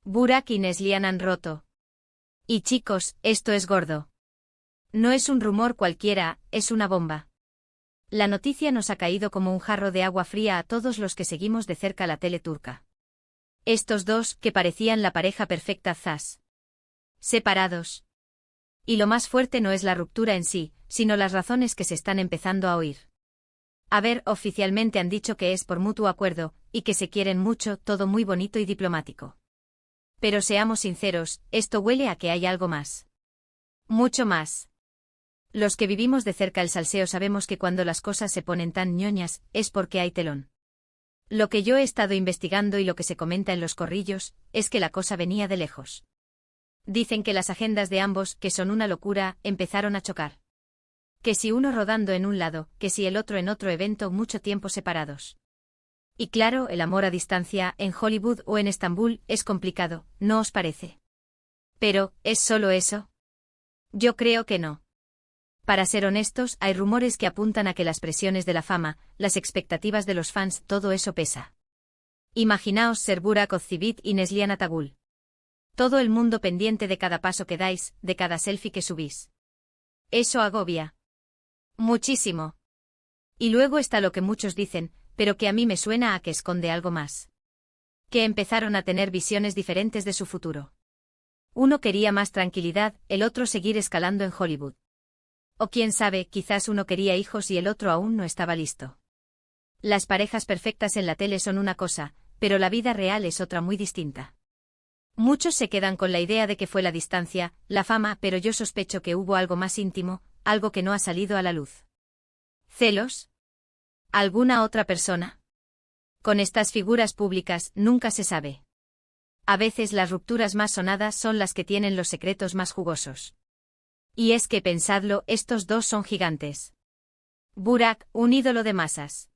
Burak y Neslihan han roto. Y chicos, esto es gordo. No es un rumor cualquiera, es una bomba. La noticia nos ha caído como un jarro de agua fría a todos los que seguimos de cerca la tele turca. Estos dos, que parecían la pareja perfecta, separados. Y lo más fuerte no es la ruptura en sí, sino las razones que se están empezando a oír. A ver, oficialmente han dicho que es por mutuo acuerdo, y que se quieren mucho, todo muy bonito y diplomático. Pero seamos sinceros, esto huele a que hay algo más. Mucho más. Los que vivimos de cerca el salseo sabemos que cuando las cosas se ponen tan ñoñas, es porque hay telón. Lo que yo he estado investigando y lo que se comenta en los corrillos, es que la cosa venía de lejos. Dicen que las agendas de ambos, que son una locura, empezaron a chocar. Que si uno rodando en un lado, que si el otro en otro evento mucho tiempo separados. Y claro, el amor a distancia, en Hollywood o en Estambul, es complicado, ¿no os parece? Pero, ¿es solo eso? Yo creo que no. Para ser honestos, hay rumores que apuntan a que las presiones de la fama, las expectativas de los fans, todo eso pesa. Imaginaos ser Burak Ozcivit y Neslihan Atagul. Todo el mundo pendiente de cada paso que dais, de cada selfie que subís. Eso agobia. Muchísimo. Y luego está lo que muchos dicen, pero que a mí me suena a que esconde algo más. Que empezaron a tener visiones diferentes de su futuro. Uno quería más tranquilidad, el otro seguir escalando en Hollywood. O quién sabe, quizás uno quería hijos y el otro aún no estaba listo. Las parejas perfectas en la tele son una cosa, pero la vida real es otra muy distinta. Muchos se quedan con la idea de que fue la distancia, la fama, pero yo sospecho que hubo algo más íntimo, algo que no ha salido a la luz. ¿Celos? ¿Alguna otra persona? Con estas figuras públicas nunca se sabe. A veces las rupturas más sonadas son las que tienen los secretos más jugosos. Y es que pensadlo, estos dos son gigantes. Burak, un ídolo de masas.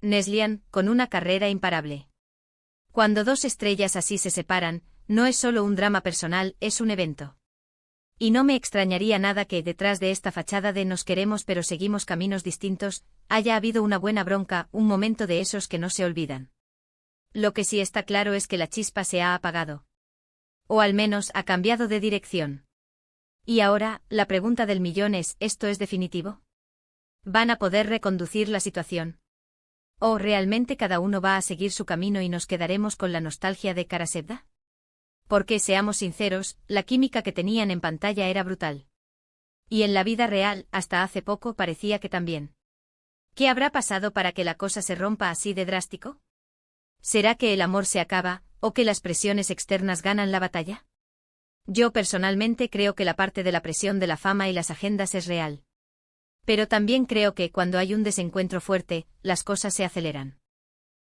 Neslihan, con una carrera imparable. Cuando dos estrellas así se separan, no es solo un drama personal, es un evento. Y no me extrañaría nada que, detrás de esta fachada de nos queremos pero seguimos caminos distintos, haya habido una buena bronca, un momento de esos que no se olvidan. Lo que sí está claro es que la chispa se ha apagado. O al menos ha cambiado de dirección. Y ahora, la pregunta del millón es, ¿esto es definitivo? ¿Van a poder reconducir la situación? ¿O realmente cada uno va a seguir su camino y nos quedaremos con la nostalgia de Karasevda? Porque, seamos sinceros, la química que tenían en pantalla era brutal. Y en la vida real, hasta hace poco parecía que también. ¿Qué habrá pasado para que la cosa se rompa así de drástico? ¿Será que el amor se acaba, o que las presiones externas ganan la batalla? Yo personalmente creo que la parte de la presión de la fama y las agendas es real. Pero también creo que, cuando hay un desencuentro fuerte, las cosas se aceleran.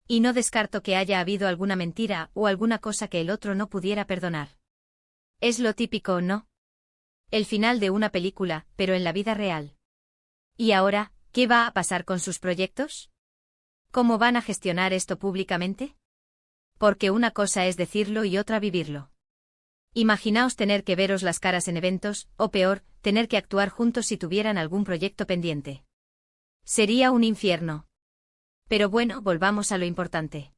Y no descarto que haya habido alguna mentira o alguna cosa que el otro no pudiera perdonar. Es lo típico, ¿no? El final de una película, pero en la vida real. ¿Y ahora, qué va a pasar con sus proyectos? ¿Cómo van a gestionar esto públicamente? Porque una cosa es decirlo y otra vivirlo. Imaginaos tener que veros las caras en eventos, o peor, tener que actuar juntos si tuvieran algún proyecto pendiente. Sería un infierno. Pero bueno, volvamos a lo importante.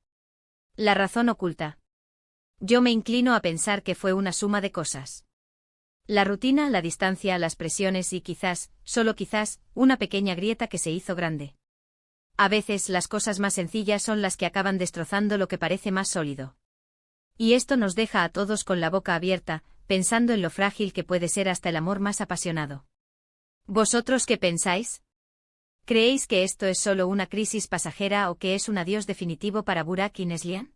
La razón oculta. Yo me inclino a pensar que fue una suma de cosas. La rutina, la distancia, las presiones y quizás, solo quizás, una pequeña grieta que se hizo grande. A veces las cosas más sencillas son las que acaban destrozando lo que parece más sólido. Y esto nos deja a todos con la boca abierta, pensando en lo frágil que puede ser hasta el amor más apasionado. ¿Vosotros qué pensáis? ¿Creéis que esto es solo una crisis pasajera o que es un adiós definitivo para Burak y Neslihan?